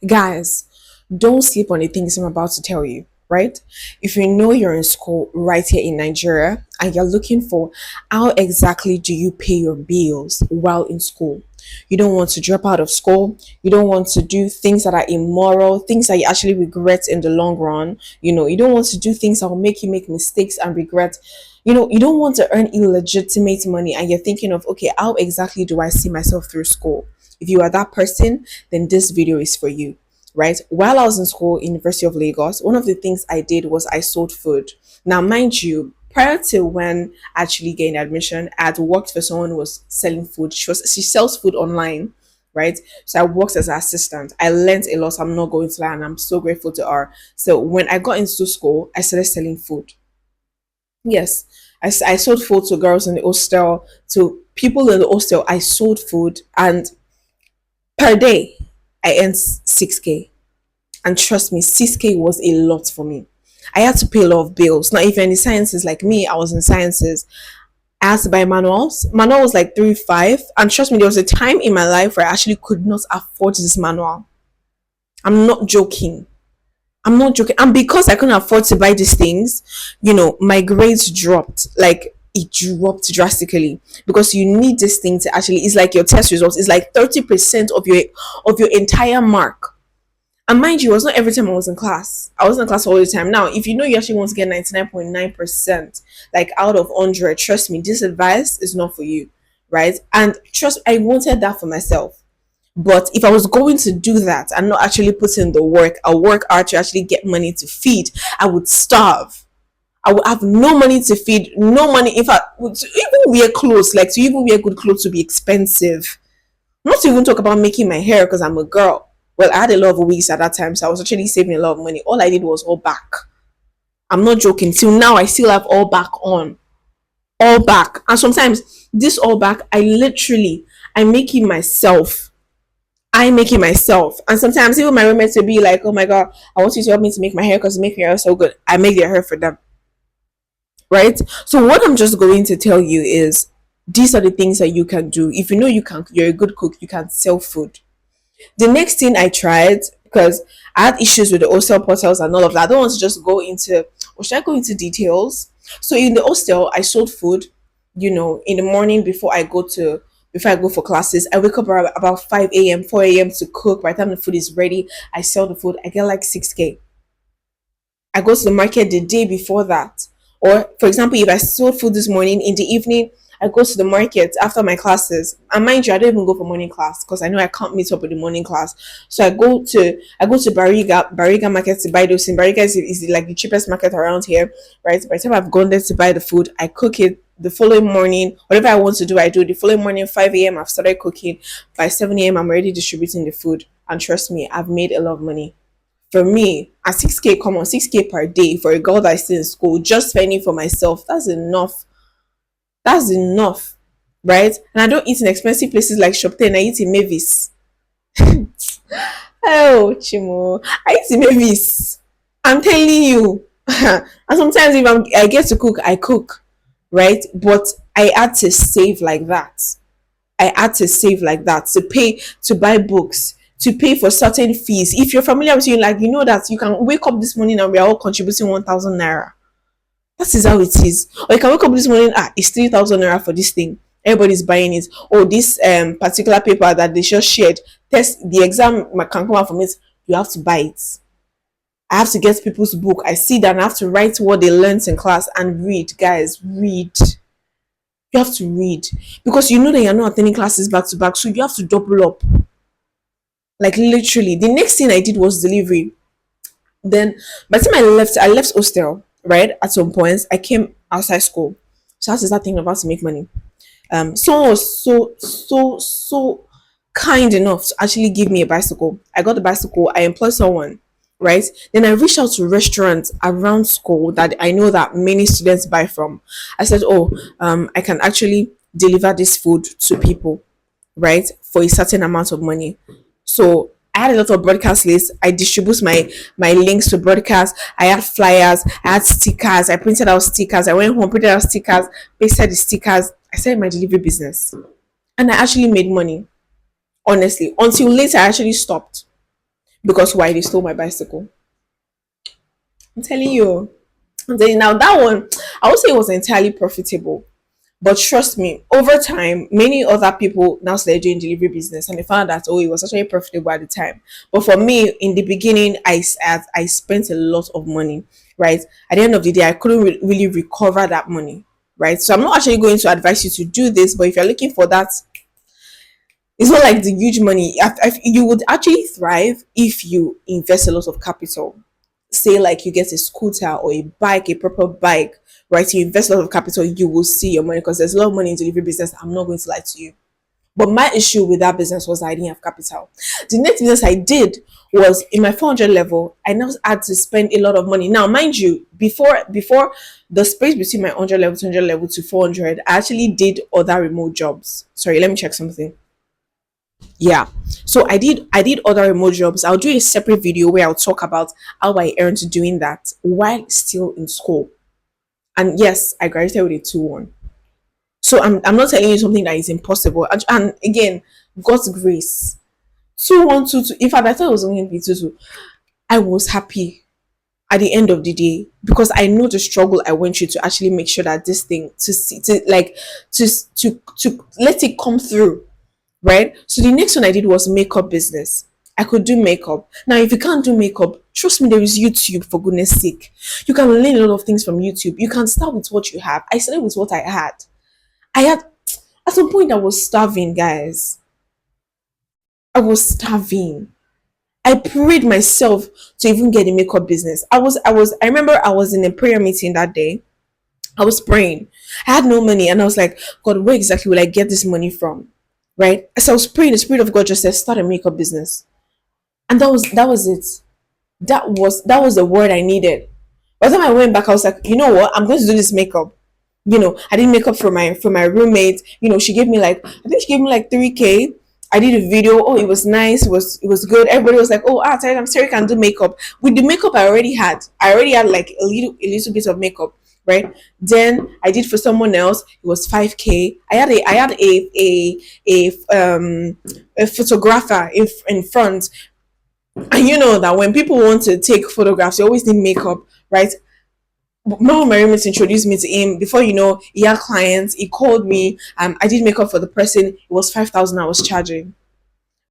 Guys, don't sleep on the things I'm about to tell you, right? If you know you're in school right here in Nigeria and you're looking for how exactly do you pay your bills while in school, you don't want to drop out of school, you don't want to do things that are immoral, things that you actually regret in the long run, you don't want to do things that will make you make mistakes and regret. You don't want to earn illegitimate money and you're thinking of, okay, how exactly do I see myself through school? If you are that person, then this video is for you, right? While I was in school, University of Lagos, one of the things I did was I sold food. Now, mind you, prior to when I actually gained admission, I had worked for someone who was selling food. She sells food online, right? So I worked as an assistant. I learned a lot. I'm not going to lie, and I'm so grateful to her. So when I got into school, I started selling food. Yes, I sold food to girls in the hostel, to people in the hostel. I sold food, and per day, I earned 6K. And trust me, 6K was a lot for me. I had to pay a lot of bills. Now, if you're in the sciences like me, I was in sciences. I had to buy manuals. Manual was like 3 5. And trust me, there was a time in my life where I actually could not afford this manual. I'm not joking. I'm not joking. And because I couldn't afford to buy these things, my grades dropped. Like it dropped drastically because you need this thing to actually, it's like your test results. It's like 30% of your entire mark. And mind you, it was not every time I was in class. I was in class all the time. Now, if you know you actually want to get 99.9%, like out of 100, trust me, this advice is not for you, right? And trust, I wanted that for myself. But if I was going to do that and not actually put in the work, I work hard to actually get money to feed, I would starve. I would have no money to feed, no money. In fact, to even wear clothes, like to even wear good clothes, to be expensive. Not to even talk about making my hair because I'm a girl. Well, I had a lot of wigs at that time, so I was actually saving a lot of money. All I did was all back. I'm not joking. Till now, I still have all back on, all back. And sometimes this all back, I make it myself. I make it myself. And sometimes even my roommates will be like, "Oh my god, I want you to help me to make my hair because you make your hair so good." I make their hair for them, right? So what I'm just going to tell you is these are the things that you can do. If you know you're a good cook, you can sell food. The next thing I tried, because I had issues with the hostel portals and all of that. I don't want to just go into, or should I go into details? So in the hostel, I sold food, in the morning before I go for classes. I wake up around about 5 a.m., 4 a.m. to cook. By the time the food is ready, I sell the food. I get like 6K. I go to the market the day before that. Or, for example, if I sold food this morning, in the evening, I go to the market after my classes. And mind you, I don't even go for morning class because I know I can't meet up with the morning class. So I go to Bariga market to buy those things. Bariga is like the cheapest market around here, right? By the time I've gone there to buy the food, I cook it the following morning. Whatever I want to do, I do. The following morning, 5 a.m., I've started cooking. By 7 a.m., I'm already distributing the food. And trust me, I've made a lot of money. For me, at 6K, come on, 6K per day for a girl that is still in school, just spending for myself, that's enough. That's enough, right? And I don't eat in expensive places like Shop 10, I eat in Mavis. Oh, Chimo. I eat in Mavis. I'm telling you. And sometimes if I get to cook, I cook, right? But I had to save like that. I had to save like that to pay to buy books, to pay for certain fees. If you're familiar with you, like you know that you can wake up this morning and we are all contributing 1,000 naira. That is how it is. Or you can wake up this morning, it's 3,000 naira for this thing. Everybody's buying it. Or this particular paper that they just shared, test the exam can come out from it. You have to buy it. I have to get people's book. I see that I have to write what they learned in class and read. Guys, read. You have to read because you know that you're not attending classes back to back, so you have to double up. Like literally, the next thing I did was delivery. Then by the time I left hostel, right? At some points, I came outside school. So I had to start thinking about to make money. Someone was so kind enough to actually give me a bicycle. I got the bicycle, I employed someone, right? Then I reached out to restaurants around school that I know that many students buy from. I said, oh, I can actually deliver this food to people, right? For a certain amount of money. So I had a lot of broadcast lists. I distribute my links to broadcast. I had flyers. I had stickers. I printed out stickers. I went home, printed out stickers, pasted the stickers. I started my delivery business, and I actually made money. Honestly, until later I actually stopped because why, they stole my bicycle. I'm telling you. I'm telling you now, that one, I would say it was entirely profitable. But trust me, over time, many other people now started doing delivery business and they found that, oh, it was actually profitable at the time. But for me, in the beginning, I spent a lot of money, right? At the end of the day, I couldn't really recover that money, right? So I'm not actually going to advise you to do this, but if you're looking for that, it's not like the huge money. You would actually thrive if you invest a lot of capital. Say like you get a scooter or a bike, a proper bike, right? You invest a lot of capital, you will see your money because there's a lot of money in delivery business. I'm not going to lie to you. But my issue with that business was I didn't have capital. The next business I did was in my 400 level. I now had to spend a lot of money. Now, mind you, before the space between my 100 level, 200 level to 400, I actually did other remote jobs. Sorry, let me check something. Yeah, so I did other remote jobs. I'll do a separate video where I'll talk about how I earned doing that while still in school. And yes, I graduated with a 2-1. So I'm not telling you something that is impossible. And again, God's grace. 2-1 2-2. In fact, I thought it was only going to be 2-2. I was happy at the end of the day because I know the struggle I went through to actually make sure that this thing to see to like to let it come through, right? So the next one I did was makeup business. I could do makeup. Now, if you can't do makeup, trust me, there is YouTube, for goodness sake. You can learn a lot of things from YouTube. You can start with what you have. I started with what I had. I had, at some point, I was starving, guys. I was starving. I prayed myself to even get a makeup business. I remember I was in a prayer meeting that day. I was praying. I had no money, and I was like, God, where exactly will I get this money from? Right? As I was praying, the Spirit of God just said, start a makeup business. And that was it. That was the word I needed. By the time I went back, I was like, you know what? I'm going to do this makeup. I did makeup for my roommate. She gave me like, I think she gave me like 3K. I did a video. Oh, it was nice. It was good. Everybody was like, oh, I'm sorry, can do makeup. With the makeup I already had like a little bit of makeup, right? Then I did for someone else. It was 5K. I had a photographer in front. And you know that when people want to take photographs, they always need makeup, right? Mama Merriman introduced me to him. Before he had clients. He called me. I did makeup for the person. It was 5,000 I was charging.